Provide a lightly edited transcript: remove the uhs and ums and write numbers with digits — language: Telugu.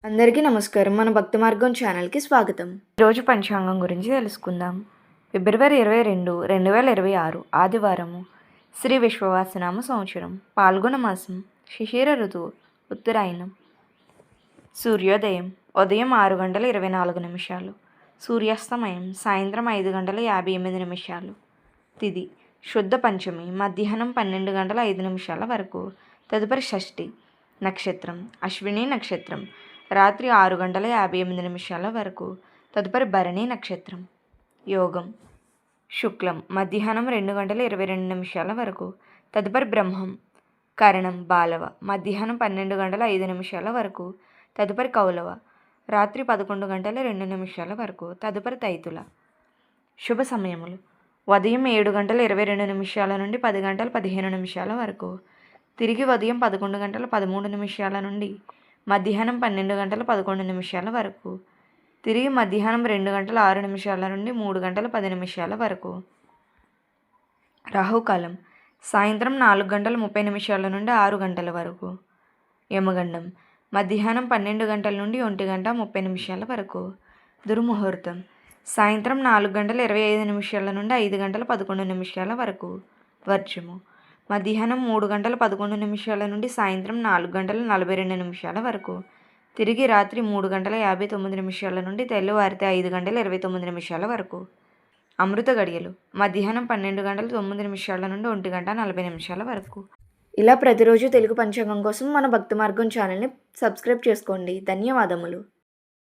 అందరికీ నమస్కారం. మన భక్తి మార్గం ఛానల్‌కి స్వాగతం. ఈరోజు పంచాంగం గురించి తెలుసుకుందాం. ఫిబ్రవరి 22, 2026 ఆదివారము. శ్రీ విశ్వవాసనామ సంవత్సరం. పాల్గొన మాసం. శిశిర ఋతువు. ఉత్తరాయణం. సూర్యోదయం ఉదయం 6:24. సూర్యాస్తమయం సాయంత్రం 5:58. తిథి శుద్ధ పంచమి మధ్యాహ్నం 12:05 వరకు. తదుపరి షష్ఠి. నక్షత్రం అశ్విని నక్షత్రం రాత్రి 6:58 వరకు. తదుపరి భరణి నక్షత్రం. యోగం శుక్లం మధ్యాహ్నం 2:22 వరకు. తదుపరి బ్రహ్మం. కరణం బాలవ మధ్యాహ్నం 12:05 వరకు. తదుపరి కౌలవ రాత్రి 11:02 వరకు. తదుపరి తైతుల. శుభ సమయములు ఉదయం 7:22 నుండి 10:15 వరకు. తిరిగి ఉదయం 11:13 నుండి మధ్యాహ్నం 12:11 వరకు. తిరిగి మధ్యాహ్నం 2:06 నుండి 3:10 వరకు. రాహుకాలం సాయంత్రం 4:30 నుండి 6 వరకు. యమగండం మధ్యాహ్నం 12 నుండి 1:30 వరకు. దుర్ముహూర్తం సాయంత్రం 4:25 నుండి 5:11 వరకు. వర్జము మధ్యాహ్నం 3:11 నుండి సాయంత్రం 4:42 వరకు. తిరిగి రాత్రి 3:59 నుండి తెల్లవారితే 5:29 వరకు. అమృత గడియలు మధ్యాహ్నం 12:09 నుండి 1:40 వరకు. ఇలా ప్రతిరోజు తెలుగు పంచాంగం కోసం మన భక్తి మార్గం ఛానల్ని సబ్స్క్రైబ్ చేసుకోండి. ధన్యవాదములు.